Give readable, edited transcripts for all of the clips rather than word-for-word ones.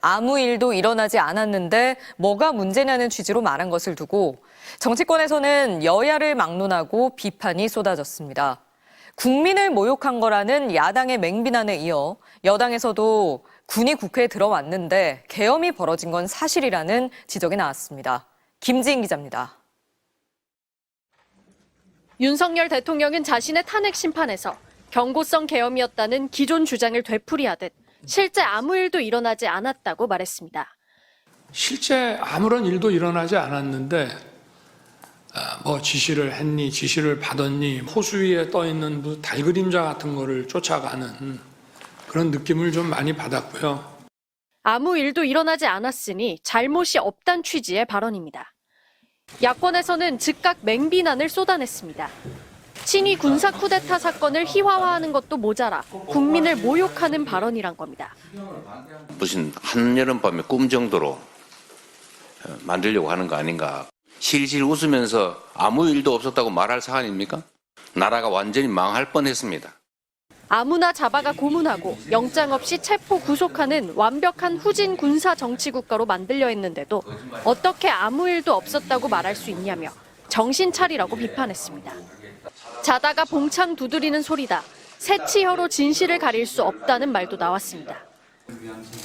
아무 일도 일어나지 않았는데 뭐가 문제냐는 취지로 말한 것을 두고 정치권에서는 여야를 막론하고 비판이 쏟아졌습니다. 국민을 모욕한 거라는 야당의 맹비난에 이어 여당에서도 군이 국회에 들어왔는데 계엄이 벌어진 건 사실이라는 지적이 나왔습니다. 김지인 기자입니다. 윤석열 대통령은 자신의 탄핵 심판에서 경고성 계엄이었다는 기존 주장을 되풀이하듯 실제 아무 일도 일어나지 않았다고 말했습니다. 실제 아무런 일도 일어나지 않았는데 뭐 지시를 했니, 지시를 받았니, 호수 위에 떠 있는 무슨 달 그림자 같은 거를 쫓아가는 그런 느낌을 좀 많이 받았고요. 아무 일도 일어나지 않았으니 잘못이 없단 취지의 발언입니다. 야권에서는 즉각 맹비난을 쏟아냈습니다. 친위 군사 쿠데타 사건을 희화화하는 것도 모자라 국민을 모욕하는 발언이란 겁니다. 무슨 한여름밤의 꿈 정도로 만들려고 하는 거 아닌가. 실실 웃으면서 아무 일도 없었다고 말할 사안입니까? 나라가 완전히 망할 뻔했습니다. 아무나 잡아가 고문하고 영장 없이 체포 구속하는 완벽한 후진 군사 정치 국가로 만들려 했는데도 어떻게 아무 일도 없었다고 말할 수 있냐며 정신 차리라고 비판했습니다. 자다가 봉창 두드리는 소리다. 새치혀로 진실을 가릴 수 없다는 말도 나왔습니다.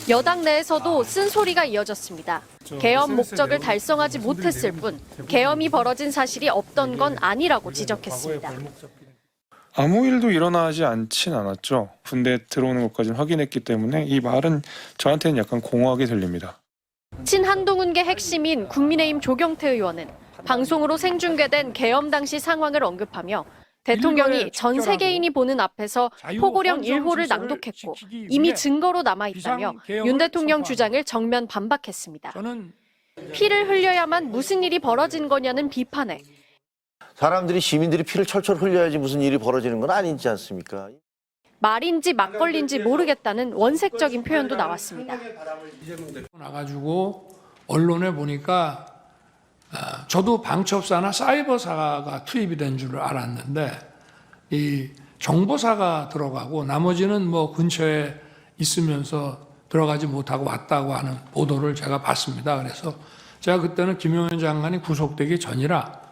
여당 내에서도 쓴소리가 이어졌습니다. 계엄 목적을 달성하지 못했을 뿐 계엄이 벌어진 사실이 없던 건 아니라고 지적했습니다. 아무 일도 일어나지 않진 않았죠. 군대 들어오는 것까지는 확인했기 때문에 이 말은 저한테는 약간 공허하게 들립니다. 친한동훈계 핵심인 국민의힘 조경태 의원은 방송으로 생중계된 계엄 당시 상황을 언급하며 대통령이 전 세계인이 보는 앞에서 포고령 1호를 낭독했고 이미 증거로 남아있다며 윤 대통령 주장을 정면 반박했습니다. 피를 흘려야만 무슨 일이 벌어진 거냐는 비판에 사람들이 시민들이 피를 철철 흘려야지 무슨 일이 벌어지는 건 아니지 않습니까? 말인지 막걸리인지 모르겠다는 원색적인 표현도 나왔습니다. 나가지고 언론에 보니까 저도 방첩사나 사이버사가 투입이 된 줄 알았는데 이 정보사가 들어가고 나머지는 뭐 근처에 있으면서 들어가지 못하고 왔다고 하는 보도를 제가 봤습니다. 그래서 제가 그때는 김용현 장관이 구속되기 전이라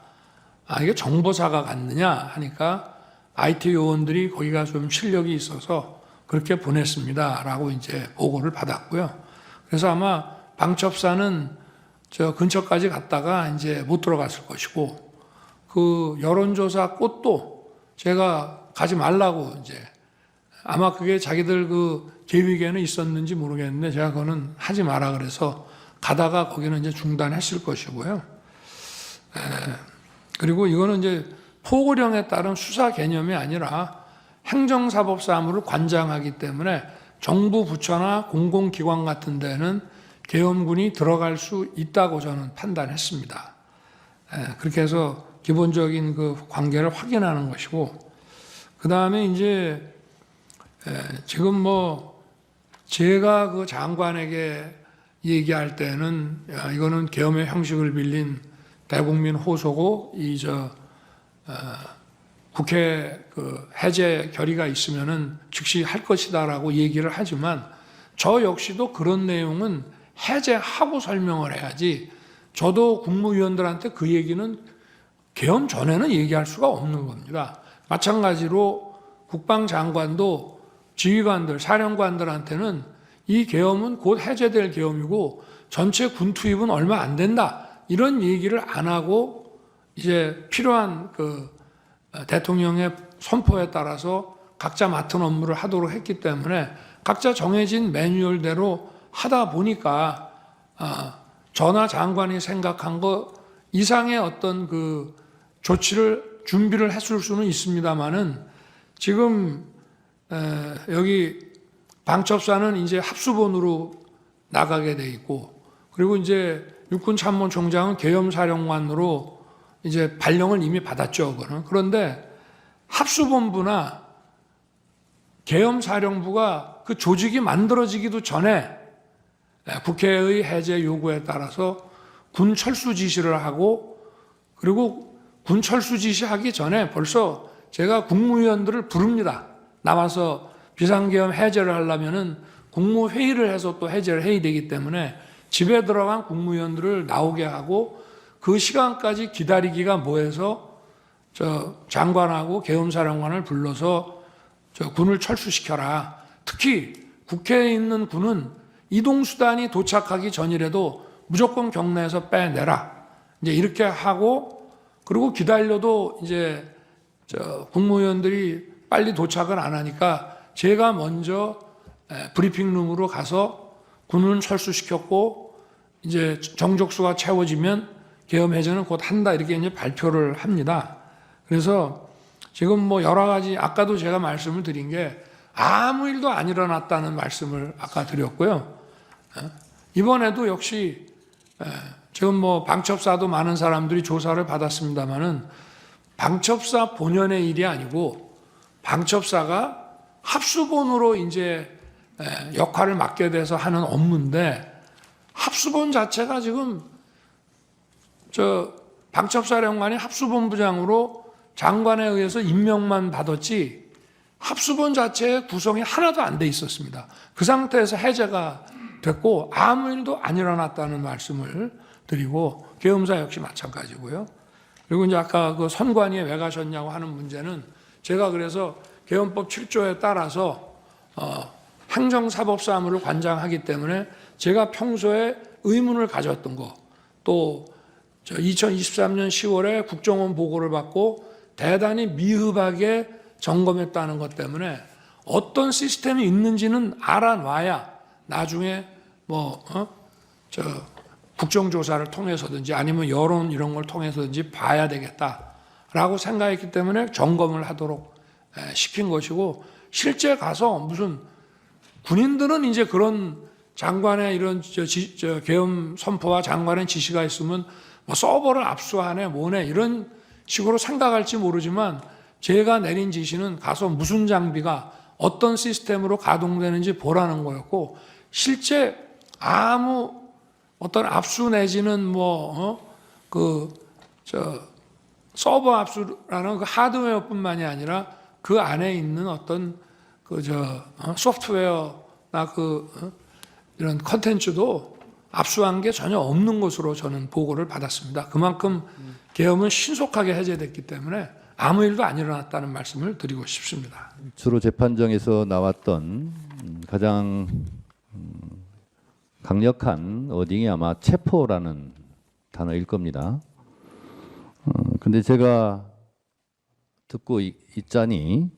이게 정보사가 갔느냐 하니까 IT 요원들이 거기가 좀 실력이 있어서 그렇게 보냈습니다라고 이제 보고를 받았고요. 그래서 아마 방첩사는 저 근처까지 갔다가 이제 못 들어갔을 것이고 그 여론조사 꽃도 제가 가지 말라고 이제 아마 그게 자기들 그 계획에는 있었는지 모르겠는데 제가 그거는 하지 마라 그래서 가다가 거기는 이제 중단했을 것이고요. 그리고 이거는 이제 포고령에 따른 수사 개념이 아니라 행정사법 사무를 관장하기 때문에 정부 부처나 공공기관 같은 데는 계엄군이 들어갈 수 있다고 저는 판단했습니다. 그렇게 해서 기본적인 그 관계를 확인하는 것이고, 그 다음에 이제 지금 뭐 제가 그 장관에게 얘기할 때는 이거는 계엄의 형식을 빌린 대국민 호소고 국회 그 해제 결의가 있으면은 즉시 할 것이다라고 얘기를 하지만 저 역시도 그런 내용은 해제하고 설명을 해야지 저도 국무위원들한테 그 얘기는 계엄 전에는 얘기할 수가 없는 겁니다. 마찬가지로 국방장관도 지휘관들, 사령관들한테는 이 계엄은 곧 해제될 계엄이고 전체 군 투입은 얼마 안 된다. 이런 얘기를 안 하고 이제 필요한 그 대통령의 선포에 따라서 각자 맡은 업무를 하도록 했기 때문에 각자 정해진 매뉴얼대로 하다 보니까 저나 장관이 생각한 것 이상의 어떤 그 조치를 준비를 했을 수는 있습니다만은 지금 여기 방첩사는 이제 합수본으로 나가게 돼 있고 그리고 이제 육군참모총장은 계엄사령관으로 이제 발령을 이미 받았죠. 그거는. 그런데 합수본부나 계엄사령부가 그 조직이 만들어지기도 전에 국회의 해제 요구에 따라서 군 철수 지시를 하고 그리고 군 철수 지시하기 전에 벌써 제가 국무위원들을 부릅니다. 나와서 비상계엄 해제를 하려면은 국무회의를 해서 또 해제를 해야 되기 때문에 집에 들어간 국무위원들을 나오게 하고 그 시간까지 기다리기가 뭐해서 장관하고 계엄사령관을 불러서 군을 철수시켜라. 특히 국회에 있는 군은 이동수단이 도착하기 전이라도 무조건 경내에서 빼내라. 이제 이렇게 하고 그리고 기다려도 이제 국무위원들이 빨리 도착을 안 하니까 제가 먼저 브리핑룸으로 가서 군은 철수시켰고 이제 정족수가 채워지면 계엄 해제는 곧 한다 이렇게 이제 발표를 합니다. 그래서 지금 뭐 여러 가지 아까도 제가 말씀을 드린 게 아무 일도 안 일어났다는 말씀을 아까 드렸고요. 이번에도 역시 지금 뭐 방첩사도 많은 사람들이 조사를 받았습니다만은 방첩사 본연의 일이 아니고 방첩사가 합수본으로 이제 역할을 맡게 돼서 하는 업무인데 합수본 자체가 지금 방첩사령관이 합수본부장으로 장관에 의해서 임명만 받았지 합수본 자체의 구성이 하나도 안 돼 있었습니다. 그 상태에서 해제가 됐고 아무 일도 안 일어났다는 말씀을 드리고 계엄사 역시 마찬가지고요. 그리고 이제 아까 그 선관위에 왜 가셨냐고 하는 문제는 제가 그래서 계엄법 7조에 따라서 행정사법사무를 관장하기 때문에 제가 평소에 의문을 가졌던 거 또 2023년 10월에 국정원 보고를 받고 대단히 미흡하게 점검했다는 것 때문에 어떤 시스템이 있는지는 알아놔야 나중에 국정조사를 통해서든지 아니면 여론 이런 걸 통해서든지 봐야 되겠다라고 생각했기 때문에 점검을 하도록 시킨 것이고 실제 가서 무슨 군인들은 이제 그런 장관의 이런 계엄 선포와 장관의 지시가 있으면 뭐 서버를 압수하네 뭐네 이런 식으로 생각할지 모르지만 제가 내린 지시는 가서 무슨 장비가 어떤 시스템으로 가동되는지 보라는 거였고 실제 아무 어떤 압수 내지는 서버 압수라는 그 하드웨어뿐만이 아니라 그 안에 있는 어떤 소프트웨어나 이런 컨텐츠도 압수한 게 전혀 없는 것으로 저는 보고를 받았습니다. 그만큼 계엄은 신속하게 해제됐기 때문에 아무 일도 안 일어났다는 말씀을 드리고 싶습니다. 주로 재판정에서 나왔던 가장 강력한 어딩이 아마 체포라는 단어일 겁니다. 근데 제가 듣고 있자니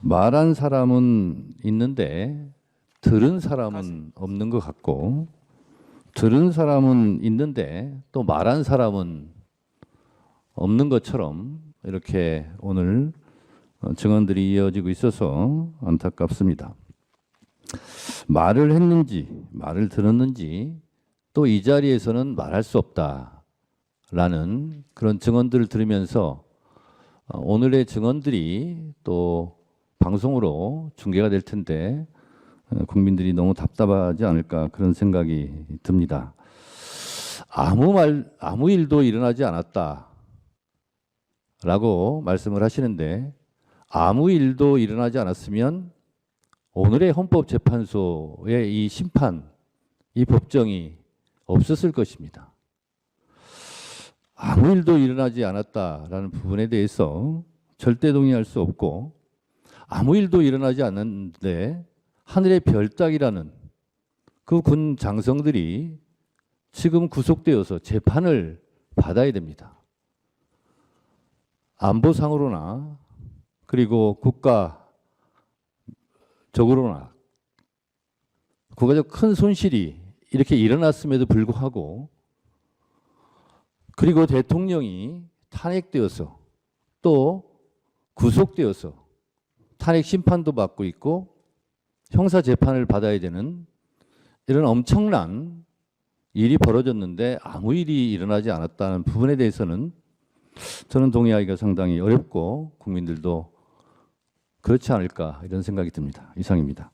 말한 사람은 있는데 들은 사람은 없는 것 같고 들은 사람은 있는데 또 말한 사람은 없는 것처럼 이렇게 오늘 증언들이 이어지고 있어서 안타깝습니다. 말을 했는지 말을 들었는지 또 이 자리에서는 말할 수 없다라는 그런 증언들을 들으면서 오늘의 증언들이 또 방송으로 중계가 될 텐데 국민들이 너무 답답하지 않을까 그런 생각이 듭니다. 아무 일도 일어나지 않았다라고 말씀을 하시는데 아무 일도 일어나지 않았으면 오늘의 헌법재판소의 이 심판, 이 법정이 없었을 것입니다. 아무 일도 일어나지 않았다라는 부분에 대해서 절대 동의할 수 없고 아무 일도 일어나지 않았는데 하늘의 별 따기라는 그 군 장성들이 지금 구속되어서 재판을 받아야 됩니다. 안보상으로나 그리고 국가적으로나 국가적 큰 손실이 이렇게 일어났음에도 불구하고 그리고 대통령이 탄핵되어서 또 구속되어서 탄핵 심판도 받고 있고 형사 재판을 받아야 되는 이런 엄청난 일이 벌어졌는데 아무 일이 일어나지 않았다는 부분에 대해서는 저는 동의하기가 상당히 어렵고 국민들도 그렇지 않을까 이런 생각이 듭니다. 이상입니다.